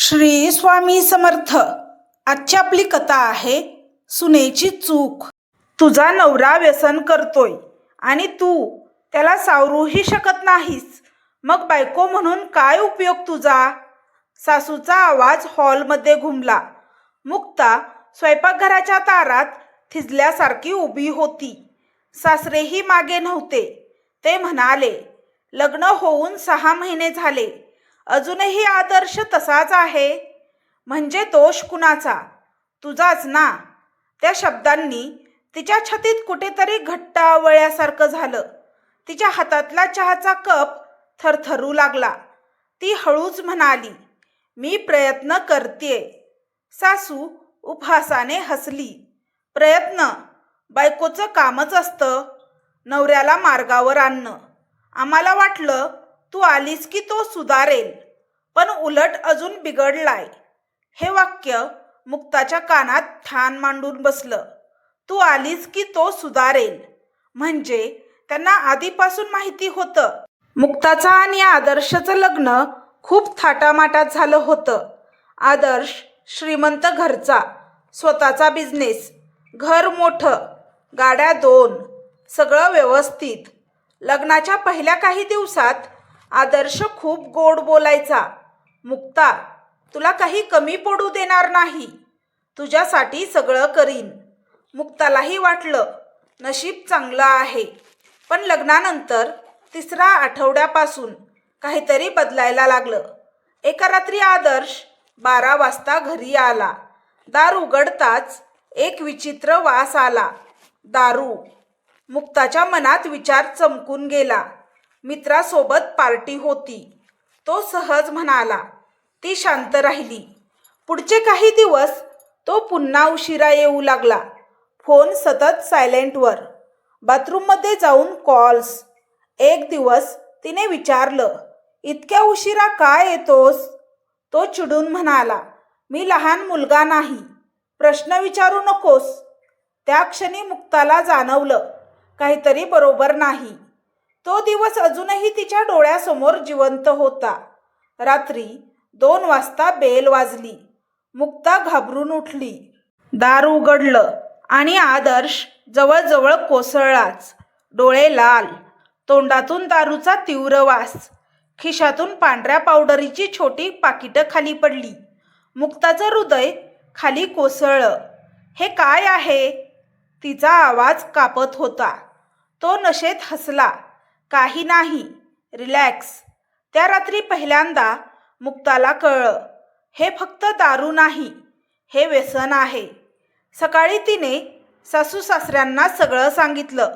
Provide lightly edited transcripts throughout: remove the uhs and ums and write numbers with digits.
श्री स्वामी समर्थ. आजची आपली कथा आहे सुनेची चूक. तुझा नवरा व्यसन करतोय आणि तू त्याला सावरूही शकत नाहीस, मग बायको म्हणून काय उपयोग तुझा? सासूचा आवाज हॉलमध्ये घुमला. मुक्ता स्वयंपाकघराच्या दारात थिजल्यासारखी उभी होती. सासरेही मागे नव्हते. ते म्हणाले, लग्न होऊन 6 महिने झाले, अजूनही आदर्श तसाच आहे. म्हणजे दोष कुणाचा? तुझाच ना. त्या शब्दांनी तिच्या छातीत कुठेतरी घट्ट आवळल्यासारखं झालं. तिच्या हातातला चहाचा कप थरथरू लागला. ती हळूच म्हणाली, मी प्रयत्न करतेय. सासू उपहासाने हसली. प्रयत्न? बायकोचं कामच असतं नवऱ्याला मार्गावर आणणं. आम्हाला वाटलं तू आलीस की तो सुधारेल, पण उलट अजून बिघडलाय. हे वाक्य मुक्ताच्या कानात ठाण मांडून बसलं. तू आलीस की तो सुधारेल म्हणजे त्यांना आधीपासून माहिती होतं. मुक्ताचं आणि आदर्शचं लग्न खूप थाटामाटात झालं होतं. आदर्श श्रीमंत घरचा, स्वतःचा बिझनेस, घर मोठं, गाड्या 2, सगळं व्यवस्थित. लग्नाच्या पहिल्या काही दिवसात आदर्श खूप गोड बोलायचा. मुक्ता, तुला काही कमी पडू देणार नाही, तुझ्यासाठी सगळं करीन. मुक्तालाही वाटलं नशीब चांगलं आहे. पण लग्नानंतर 3ऱ्या आठवड्यापासून काहीतरी बदलायला लागलं. एका रात्री आदर्श 12 वाजता घरी आला. दार उघडताच एक विचित्र वास आला. दारू. मुक्ताच्या मनात विचार चमकून गेला. मित्रासोबत पार्टी होती, तो सहज म्हणाला. ती शांत राहिली. पुढचे काही दिवस तो पुन्हा उशिरा येऊ लागला. फोन सतत सायलेंटवर. बाथरूममध्ये जाऊन कॉल्स. एक दिवस तिने विचारलं, इतक्या उशिरा काय येतोस? तो चिडून म्हणाला, मी लहान मुलगा नाही, प्रश्न विचारू नकोस. त्या क्षणी मुक्ताला जाणवलं काहीतरी बरोबर नाही. तो दिवस अजूनही तिच्या डोळ्यासमोर जिवंत होता. रात्री 2 वाजता बेल वाजली. मुक्ता घाबरून उठली. दार उघडलं आणि आदर्श जवळजवळ कोसळलाच. डोळे लाल, तोंडातून दारूचा तीव्र वास, खिशातून पांढऱ्या पावडरीची छोटी पाकिटं खाली पडली. मुक्ताचं हृदय खाली कोसळलं. हे काय आहे? तिचा आवाज कापत होता. तो नशेत हसला. काही नाही, रिलॅक्स. त्या रात्री पहिल्यांदा मुक्ताला कळलं, हे फक्त दारू नाही, हे व्यसन आहे. सकाळी तिने सासू सासऱ्यांना सगळं सांगितलं.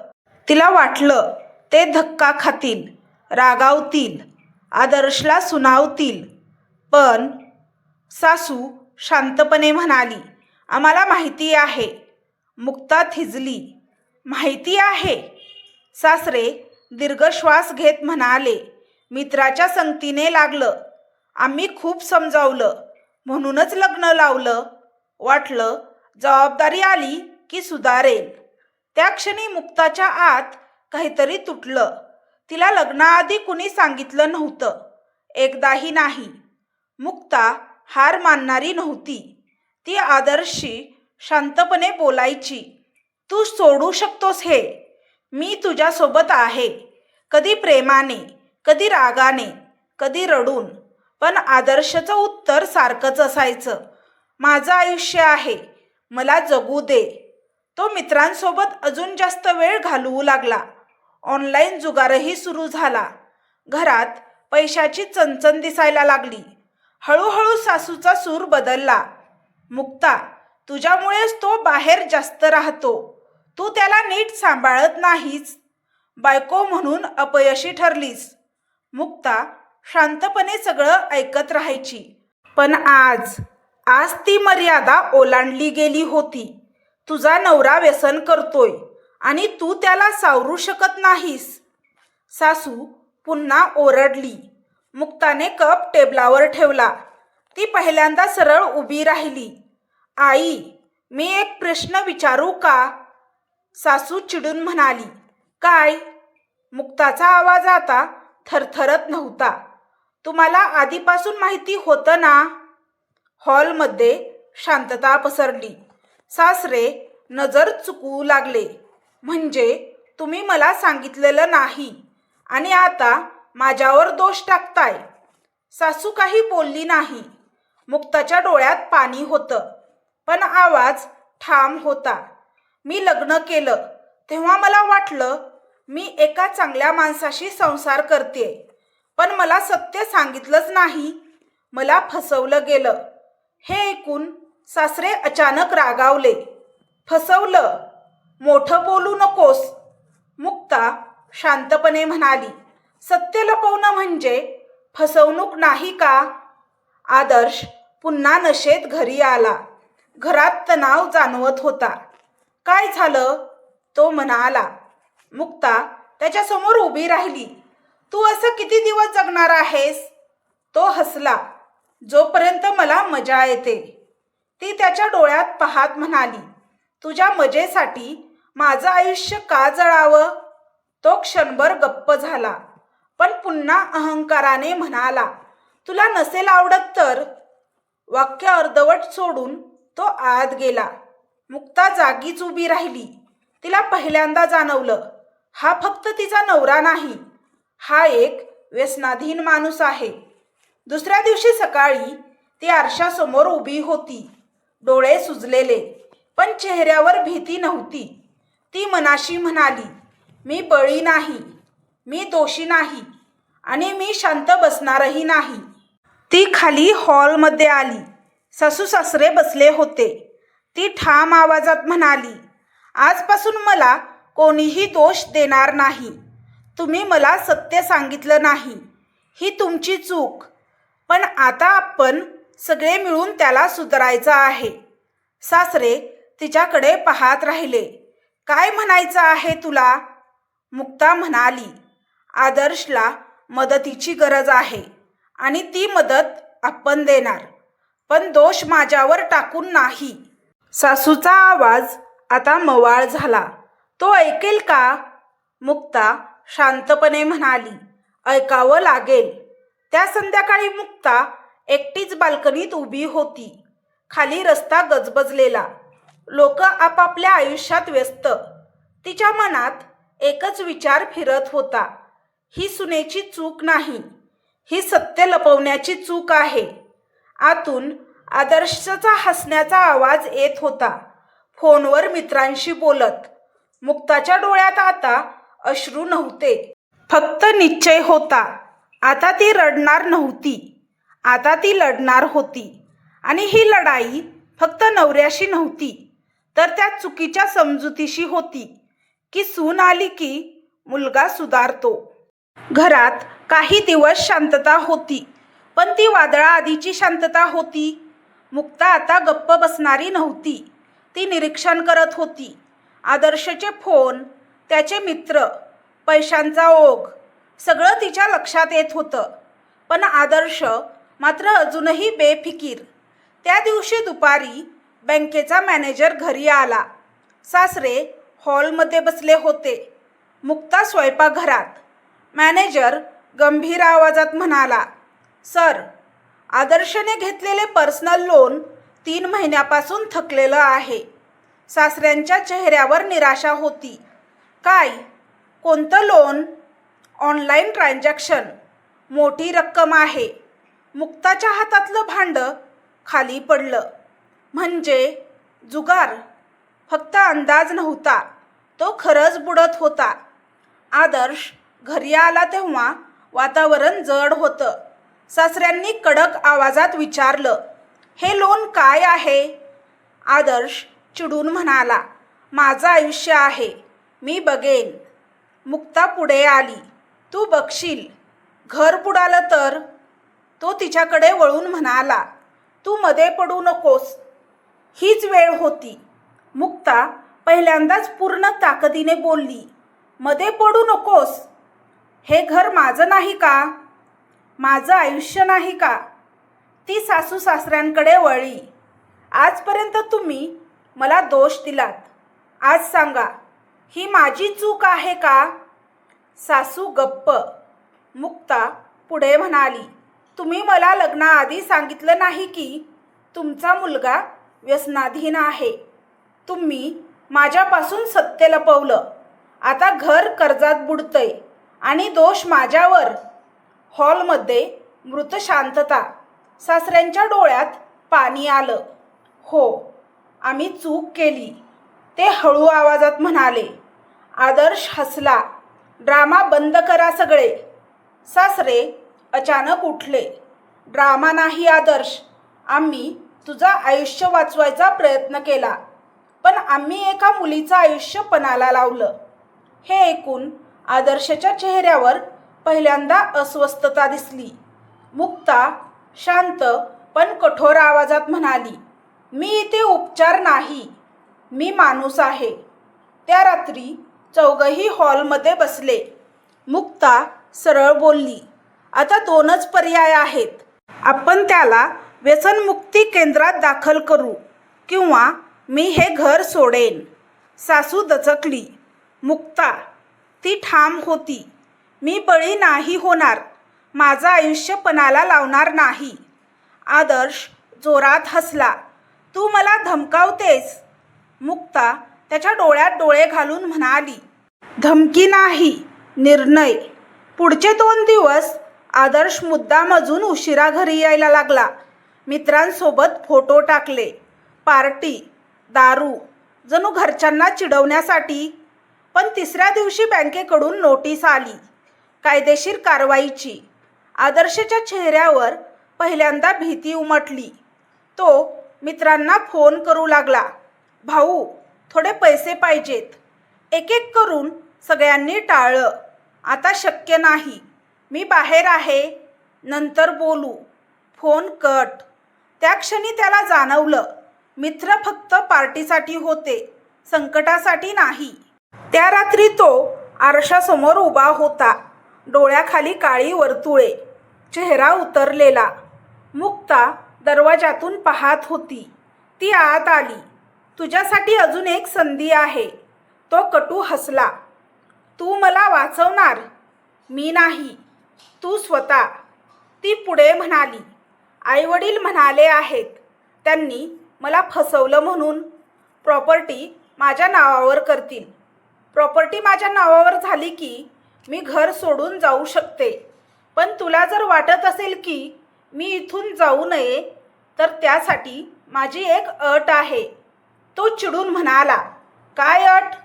तिला वाटलं ते धक्का खातील, रागावतील, आदर्शला सुनावतील. पण सासू शांतपणे म्हणाली, आम्हाला माहिती आहे. मुक्ता थिजली. माहिती आहे? सासरे दीर्घ श्वास घेत म्हणाले, मित्राच्या संगतीने लागलं. आम्ही खूप समजावलं, म्हणूनच लग्न लावलं. वाटलं जबाबदारी आली की सुधारेल. त्या क्षणी मुक्ताच्या आत काहीतरी तुटलं. तिला लग्नाआधी कुणी सांगितलं नव्हतं, एकदाही नाही. मुक्ता हार मानणारी नव्हती. ती आदर्शशी शांतपणे बोलायची. तू सोडू शकतोस हे. मी तुझ्यासोबत आहे. कधी प्रेमाने, कधी रागाने, कधी रडून. पण आदर्शचं उत्तर सारखंच असायचं, माझं आयुष्य आहे, मला जगू दे. तो मित्रांसोबत अजून जास्त वेळ घालवू लागला. ऑनलाईन जुगारही सुरू झाला. घरात पैशाची चणचण दिसायला लागली. हळूहळू सासूचा सूर बदलला. मुक्ता, तुझ्यामुळेच तो बाहेर जास्त राहतो. तू त्याला नीट सांभाळत नाहीस. बायको म्हणून अपयशी ठरलीस. मुक्ता शांतपणे सगळं ऐकत राहायची. पण आज ती मर्यादा ओलांडली गेली होती. तुझा नवरा व्यसन करतोय आणि तू त्याला सावरू शकत नाहीस. सासू पुन्हा ओरडली. मुक्ताने कप टेबलावर ठेवला. ती पहिल्यांदा सरळ उभी राहिली. आई, मी एक प्रश्न विचारू का? सासू चिडून म्हणाली. काय? मुक्ताचा आवाज आता थरथरत नव्हता. तुम्हाला आधीपासून माहिती होतं ना? हॉलमध्ये शांतता पसरली. सासरे नजर चुकवू लागले. म्हणजे तुम्ही मला सांगितलेलं नाही आणि आता माझ्यावर दोष टाकताय. सासू काही बोलली नाही. मुक्ताच्या डोळ्यात पाणी होतं, पण आवाज ठाम होता. मी लग्न केलं तेव्हा मला वाटलं मी एका चांगल्या माणसाशी संसार करते, पण मला सत्य सांगितलंच नाही. मला फसवलं गेलं. हे ऐकून सासरे अचानक रागावले. फसवलं? मोठं बोलू नकोस. मुक्ता शांतपणे म्हणाली. सत्य लपवणं म्हणजे फसवणूक नाही का? आदर्श पुन्हा नशेत घरी आला. घरात तणाव जाणवत होता. काय झालं? तो म्हणाला. मुक्ता त्याच्यासमोर उभी राहिली. तू असं किती दिवस जगणार आहेस? तो हसला. जोपर्यंत मला मजा येते. ती त्याच्या डोळ्यात पाहत म्हणाली. तुझ्या मजेसाठी माझं आयुष्य का जळावं? तो क्षणभर गप्प झाला, पण पुन्हा अहंकाराने म्हणाला. तुला नसेल आवडत तर? वाक्य अर्धवट सोडून तो आत गेला. मुक्ता जागीच उभी राहिली. तिला पहिल्यांदा जाणवलं, हा फक्त तिचा नवरा नाही, हा एक व्यसनाधीन माणूस आहे. दुसऱ्या दिवशी सकाळी ती आरशासमोर उभी होती. डोळे सुजलेले, पण चेहऱ्यावर भीती नव्हती. ती मनाशी म्हणाली, मी बळी नाही, मी दोषी नाही आणि मी शांत बसणारही नाही. ती खाली हॉलमध्ये आली. सासू सासरे बसले होते. ती ठाम आवाजात म्हणाली, आजपासून मला कोणीही दोष देणार नाही. तुम्ही मला सत्य सांगितलं नाही, ही तुमची चूक. पण आता आपण सगळे मिळून त्याला सुधारायचं आहे. सासरे तिच्याकडे पाहत राहिले. काय म्हणायचं आहे तुला? मुक्ता म्हणाली, आदर्शला मदतीची गरज आहे आणि ती मदत आपण देणार, पण दोष माझ्यावर टाकून नाही. सासूचा आवाज आता मवाळ झाला. तो ऐकेल का? मुक्ता शांतपणे म्हणाली, ऐकावं लागेल. त्या संध्याकाळी मुक्ता एकटीच बाल्कनीत उभी होती. खाली रस्ता गजबजलेला. लोक आपापल्या आयुष्यात व्यस्त. तिच्या मनात एकच विचार फिरत होता, ही सुनेची चूक नाही, ही सत्य लपवण्याची चूक आहे. आतून आदर्शचा हसण्याचा आवाज येत होता. फोनवर मित्रांशी बोलत. मुक्ताच्या डोळ्यात आता अश्रू नव्हते, फक्त निश्चय होता. आता ती रडणार नव्हती, आता ती लढणार होती. आणि ही लढाई फक्त नवऱ्याशी नव्हती, तर त्या चुकीच्या समजुतीशी होती की सून आली की मुलगा सुधारतो. घरात काही दिवस शांतता होती, पण ती वादळाआधीची शांतता होती. मुक्ता आता गप्प बसणारी नव्हती. ती निरीक्षण करत होती. आदर्शचे फोन, त्याचे मित्र, पैशांचा ओघ, सगळं तिच्या लक्षात येत होतं. पण आदर्श मात्र अजूनही बेफिकीर. त्या दिवशी दुपारी बँकेचा मॅनेजर घरी आला. सासरे हॉलमध्ये बसले होते. मुक्ता स्वयंपाकघरात. मॅनेजर गंभीर आवाजात म्हणाला, सर, आदर्शने घेतलेले पर्सनल लोन 3 महिन्यापासून थकलेलं आहे. सासऱ्यांच्या चेहऱ्यावर निराशा होती. काय? कोणतं लोन? Online transaction. मोठी रक्कम आहे. मुक्ताच्या हातातलं भांडं खाली पडलं. म्हणजे जुगार? फक्त अंदाज नव्हता, तो खरंच बुडत होता. आदर्श घरी आला तेव्हा वातावरण जड होतं. सासऱ्यांनी कडक आवाजात विचारलं, हे लोन काय आहे? आदर्श चिडून म्हणाला, माझं आयुष्य आहे, मी बघेन. मुक्ता पुढे आली. तू बघशील. घर बुडालं तर? तो तिच्याकडे वळून म्हणाला, तू मध्ये पडू नकोस. हीच वेळ होती. मुक्ता पहिल्यांदाच पूर्ण ताकदीने बोलली, मध्ये पडू नकोस? हे घर माझं नाही का? माझं आयुष्य नाही का? ती सासू सासऱ्यांकडे वळली. आजपर्यंत तुम्ही मला दोष दिलात. आज सांगा, ही माझी चूक आहे का? सासू गप्प. मुक्ता पुढे म्हणाली, तुम्ही मला लग्नाआधी सांगितलं नाही की तुमचा मुलगा व्यसनाधीन आहे. तुम्ही माझ्यापासून सत्य लपवलं. आता घर कर्जात बुडतंय आणि दोष माझ्यावर. हॉलमध्ये मृत शांतता. सासऱ्यांच्या डोळ्यात पाणी आलं. हो, आम्ही चूक केली, ते हळू आवाजात म्हणाले. आदर्श हसला. ड्रामा बंद करा सगळे. सासरे अचानक उठले. ड्रामा नाही आदर्श, आम्ही तुझं आयुष्य वाचवायचा प्रयत्न केला, पण आम्ही एका मुलीचं आयुष्य पणाला लावलं. हे ऐकून आदर्शच्या चेहऱ्यावर पहिल्यांदा अस्वस्थता दिसली. मुक्ता शांत पण कठोर आवाजात म्हणाली, मी इथे उपचार नाही, मी माणूस आहे. त्या रात्री चौघही हॉलमध्ये बसले. मुक्ता सरळ बोलली, आता दोनच पर्याय आहेत. आपण त्याला व्यसनमुक्ती केंद्रात दाखल करू किंवा मी हे घर सोडेन. सासू दचकली. मुक्ता, ती ठाम होती. मी बळी नाही होणार, माझं आयुष्य पणाला लावणार नाही. आदर्श जोरात हसला. तू मला धमकावतेस? मुक्ता त्याच्या डोळ्यात डोळे घालून म्हणाली, धमकी नाही, निर्णय. पुढचे 2 दिवस आदर्श मुद्दामजून उशिरा घरी यायला लागला. मित्रांसोबत फोटो टाकले. पार्टी, दारू, जणू घरच्यांना चिडवण्यासाठी. पण 3ऱ्या दिवशी बँकेकडून नोटीस आली, कायदेशीर कारवाईची. आदर्शच्या चेहऱ्यावर पहिल्यांदा भीती उमटली. तो मित्रांना फोन करू लागला, भाऊ, थोडे पैसे पाहिजेत. एक एक करून सगळ्यांनी टाळलं. आता शक्य नाही, मी बाहेर आहे, नंतर बोलू. Phone cut. त्या क्षणी त्याला जाणवलं, मित्र फक्त पार्टीसाठी होते, संकटासाठी नाही. त्या रात्री तो आरशासमोर उभा होता. डोळ्याखाली काळी वर्तुळे, चेहरा उतरलेला. मुक्ता दरवाजातून पाहत होती. ती आत आली. तुझ्यासाठी अजून एक संधी आहे. तो कटू हसला. तू मला वाचवणार? मी नाही, तू स्वतः. ती पुढे म्हणाली, आईवडील म्हणाले आहेत, त्यांनी मला फसवलं म्हणून. प्रॉपर्टी माझ्या नावावर करतील. प्रॉपर्टी माझ्या नावावर झाली की मी घर सोडून जाऊ शकते. पण तुला जर वाटत असेल की मी इथून जाऊ नये, तर त्यासाठी माझी एक अट आहे. तो चिडून म्हणाला, काय अट?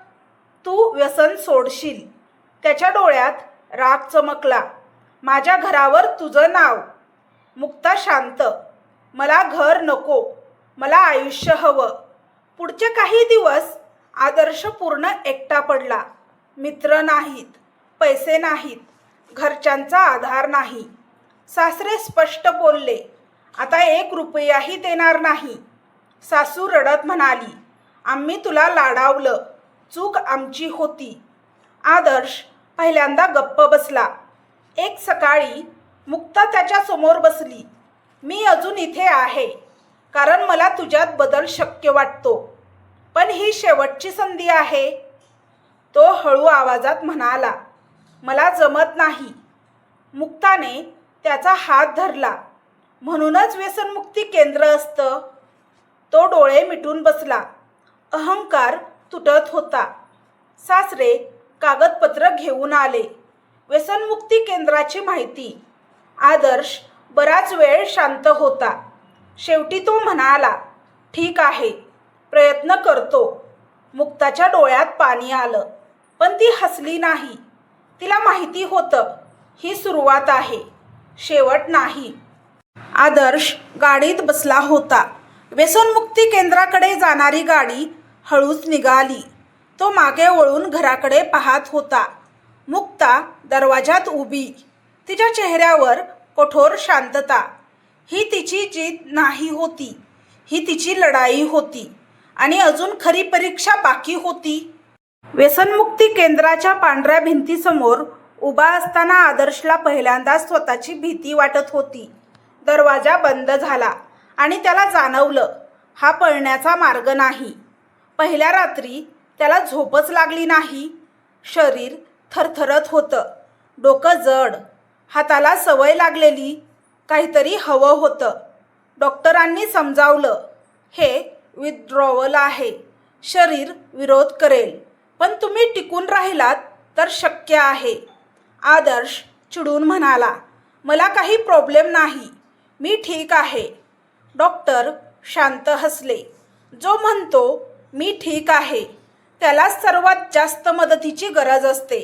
तू व्यसन सोडशील. त्याच्या डोळ्यात राग चमकला. माझ्या घरावर तुझं नाव. मुक्ता शांत. मला घर नको, मला आयुष्य हवं. पुढचे काही दिवस आदर्श पूर्ण एकटा पडला. मित्र नाहीत, पैसे नाहीत, घरच्यांचा आधार नाही. सासरे स्पष्ट बोलले, आता 1 रुपयाही देणार नाही. सासू रडत म्हणाली, आम्ही तुला लाडावलं, चूक आमची होती. आदर्श पहिल्यांदा गप्प बसला. एक सकाळी मुक्ता त्याच्या समोर बसली. मी अजून इथे आहे कारण मला तुझ्यात बदल शक्य वाटतो, पण ही शेवटची संधी आहे. तो हळू आवाजात म्हणाला, मला जमत नाही. मुक्ताने त्याचा हात धरला. म्हणूनच व्यसनमुक्ती केंद्र असतं. तो डोळे मिटून बसला. अहंकार तुटत होता. सासरे कागदपत्र घेऊन आले. व्यसनमुक्ती केंद्राची माहिती. आदर्श बराच वेळ शांत होता. शेवटी तो म्हणाला, ठीक आहे, प्रयत्न करतो. मुक्ताच्या डोळ्यात पाणी आलं, पण ती हसली नाही. तिला माहिती होतं, ही सुरुवात आहे, शेवट नाही. आदर्श गाडीत बसला होता. व्यसनमुक्ती केंद्राकडे जाणारी गाडी हळूच निघाली. तो मागे वळून घराकडे पाहत होता. मुक्ता दरवाजात उभी. तिच्या चेहऱ्यावर कठोर शांतता. ही तिची जीत नाही होती, ही तिची लढाई होती. आणि अजून खरी परीक्षा बाकी होती. व्यसनमुक्ती केंद्राच्या पांढऱ्या भिंतीसमोर उभा असताना आदर्शला पहिल्यांदा स्वतःची भीती वाटत होती. दरवाजा बंद झाला आणि त्याला जाणवलं, हा पळण्याचा मार्ग नाही. पहिल्या रात्री त्याला झोपच लागली नाही. शरीर थरथरत होतं, डोकं जड, हाताला सवय लागलेली, काहीतरी हवं होतं. डॉक्टरांनी समजावलं, हे विथड्रॉवल आहे. शरीर विरोध करेल, पण तुम्ही टिकून राहिलात तर शक्य आहे. आदर्श चिडून म्हणाला, मला काही प्रॉब्लेम नाही, मी ठीक आहे. डॉक्टर शांत हसले. जो म्हणतो मी ठीक आहे त्यालाच सर्वात जास्त मदतीची गरज असते.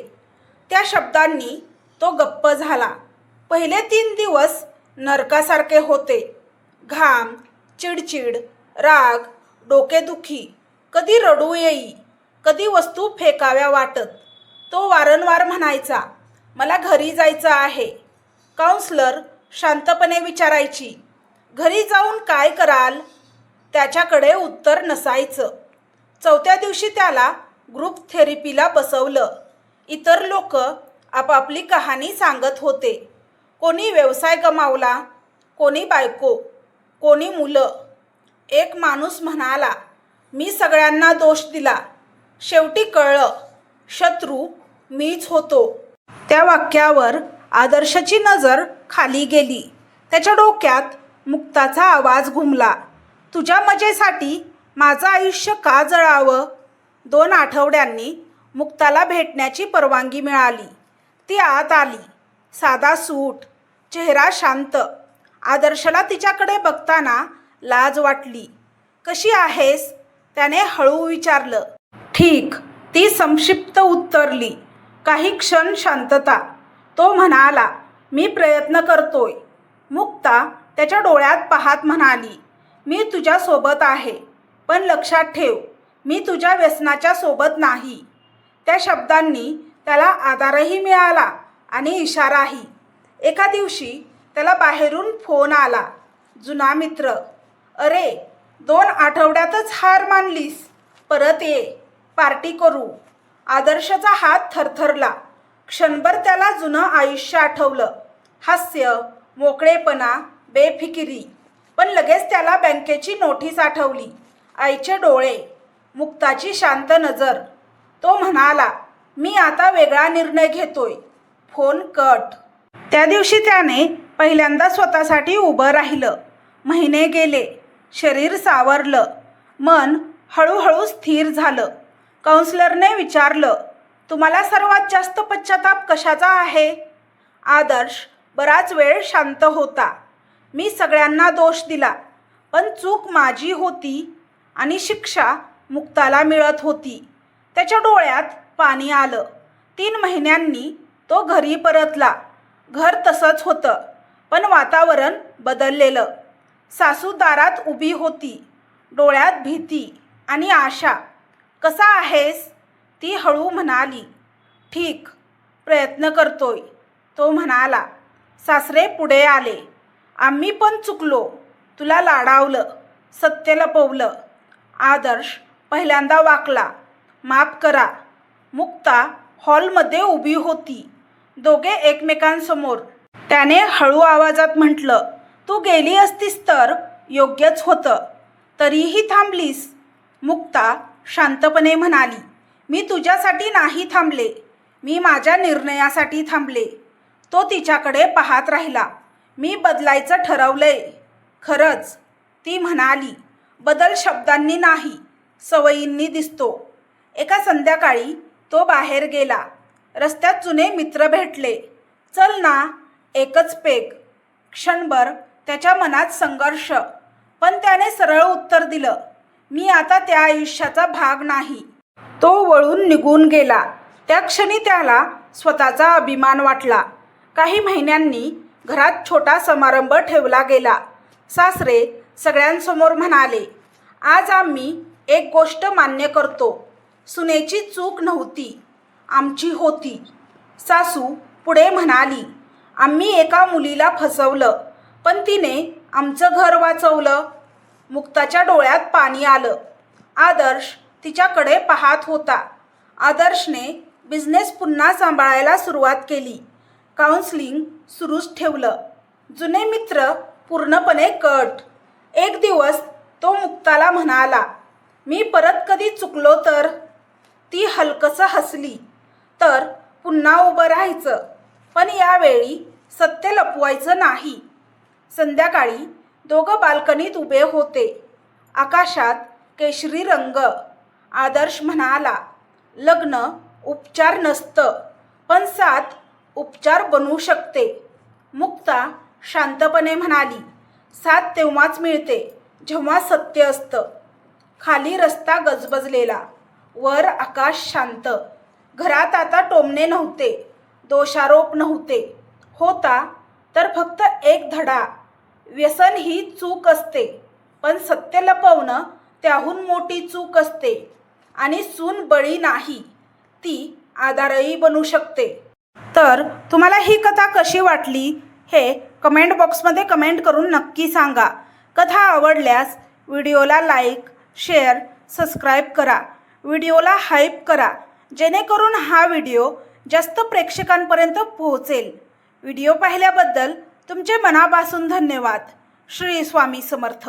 त्या शब्दांनी तो गप्प झाला. पहिले 3 दिवस नरकासारखे होते. घाम, चिडचिड, राग, डोकेदुखी, कधी रडू येई, कधी वस्तू फेकाव्या वाटत. तो वारंवार म्हणायचा, मला घरी जायचं आहे. काउन्सलर शांतपणे विचारायची, घरी जाऊन काय कराल? त्याच्याकडे उत्तर नसायचं. 4थ्या दिवशी त्याला ग्रुप थेरपीला बसवलं. इतर लोक आपापली कहाणी सांगत होते. कोणी व्यवसाय गमावला, कोणी बायको, कोणी मुलं. एक माणूस म्हणाला, मी सगळ्यांना दोष दिला. शेवटी कळलं, शत्रू मीच होतो. त्या वाक्यावर आदर्शची नजर खाली गेली. त्याच्या डोक्यात मुक्ताचा आवाज घुमला, तुझ्या मजेसाठी माझं आयुष्य का जळावं? 2 आठवड्यांनी मुक्ताला भेटण्याची परवानगी मिळाली. ती आत आली. साधा सूट, चेहरा शांत. आदर्शला तिच्याकडे बघताना लाज वाटली. कशी आहेस? त्याने हळू विचारलं. ठीक, ती संक्षिप्त उत्तरली. काही क्षण शांतता. तो म्हणाला, मी प्रयत्न करतोय. मुक्ता त्याच्या डोळ्यात पाहत म्हणाली, मी तुझ्यासोबत आहे, पण लक्षात ठेव, मी तुझ्या व्यसनाच्या सोबत नाही. त्या शब्दांनी त्याला आधारही मिळाला आणि इशाराही. एका दिवशी त्याला बाहेरून फोन आला. जुना मित्र, अरे 2 आठवड्यातच हार मानलीस, परत ये, पार्टी करू. आदर्शचा हात थरथरला. क्षणभर त्याला जुनं आयुष्य आठवलं. हास्य, मोकळेपणा, बेफिकिरी. पण लगेच त्याला बँकेची नोटीस आठवली. आईचे डोळे, मुक्ताची शांत नजर. तो म्हणाला, मी आता वेगळा निर्णय घेतोय. Phone cut. त्या दिवशी त्याने पहिल्यांदा स्वतःसाठी उभं राहिलं. महिने गेले. शरीर सावरलं. मन हळूहळू स्थिर झालं. काउन्सलरने विचारलं, तुम्हाला सर्वात जास्त पश्चाताप कशाचा आहे? आदर्श बराच वेळ शांत होता. मी सगळ्यांना दोष दिला, पण चूक माझी होती आणि शिक्षा मुक्ताला मिळत होती. त्याच्या डोळ्यात पाणी आलं. 3 महिन्यांनी तो घरी परतला. घर तसंच होतं, पण वातावरण बदललेलं. सासू दारात उभी होती. डोळ्यात भीती आणि आशा. कसा आहेस? ती हळू म्हणाली, ठीक, प्रयत्न करतोय. तो म्हणाला. सासरे पुढे आले. आम्ही पण चुकलो, तुला लाडावलं, सत्य लपवलं. आदर्श पहिल्यांदा वाकला. माफ करा. मुक्ता हॉलमध्ये उभी होती. दोघे एकमेकांसमोर. त्याने हळू आवाजात म्हटलं, तू गेली असतीस तर योग्यच होतं. तरीही थांबलीस. मुक्ता शांतपणे म्हणाली, मी तुझ्यासाठी नाही थांबले, मी माझ्या निर्णयासाठी थांबले. तो तिच्याकडे पाहत राहिला. मी बदलायचं ठरवलंय. खरंच? ती म्हणाली. बदल शब्दांनी नाही, सवयींनी दिसतो. एका संध्याकाळी तो बाहेर गेला. रस्त्यात जुने मित्र भेटले. चल ना, एकच पेग. क्षणभर त्याच्या मनात संघर्ष, पण त्याने सरळ उत्तर दिलं, मी आता त्या आयुष्याचा भाग नाही. तो वळून निघून गेला. त्या क्षणी त्याला स्वतःचा अभिमान वाटला. काही महिन्यांनी घरात छोटा समारंभ ठेवला गेला. सासरे सगळ्यांसमोर म्हणाले, आज आम्ही एक गोष्ट मान्य करतो, सुनेची चूक नव्हती, आमची होती. सासू पुढे म्हणाली, आम्ही एका मुलीला फसवलं, पण तिने आमचं घर वाचवलं. मुक्ताच्या डोळ्यात पाणी आलं. आदर्श तिच्याकडे पाहत होता. आदर्शने बिझनेस पुन्हा सांभाळायला सुरुवात केली. काउन्सिलिंग सुरूच ठेवलं. जुने मित्र पूर्णपणे कट. एक दिवस तो मुक्ताला म्हणाला, मी परत कधी चुकलो तर? ती हलकसं हसली. तर पुन्हा उभं राहायचं, पण यावेळी सत्य लपवायचं नाही. संध्याकाळी दोघं बाल्कनीत उभे होते. आकाशात केशरी रंग. आदर्श म्हणाला, लग्न उपचार नसतं, पण साथ उपचार बनवू शकते. मुक्ता शांतपणे म्हणाली, साथ तेव्हाच मिळते जेव्हा सत्य असतं. खाली रस्ता गजबजलेला, वर आकाश शांत. घरात आता टोमणे नव्हते, दोषारोप नव्हते. होता तर फक्त एक धडा. व्यसन ही चूक असते, पण सत्य लपवणं त्याहून मोठी चूक असते. आणि सून बळी नाही, ती आधारही बनू शकते. तर तुम्हाला ही कथा कशी वाटली हे कमेंट बॉक्समध्ये कमेंट करून नक्की सांगा. कथा आवडल्यास व्हिडिओला लाईक, शेअर, सबस्क्राईब करा. व्हिडिओला हाईप करा, जेणेकरून हा व्हिडिओ जास्त प्रेक्षकांपर्यंत पोहोचेल. व्हिडिओ पाहिल्याबद्दल तुमचे मनापासून धन्यवाद. श्री स्वामी समर्थ.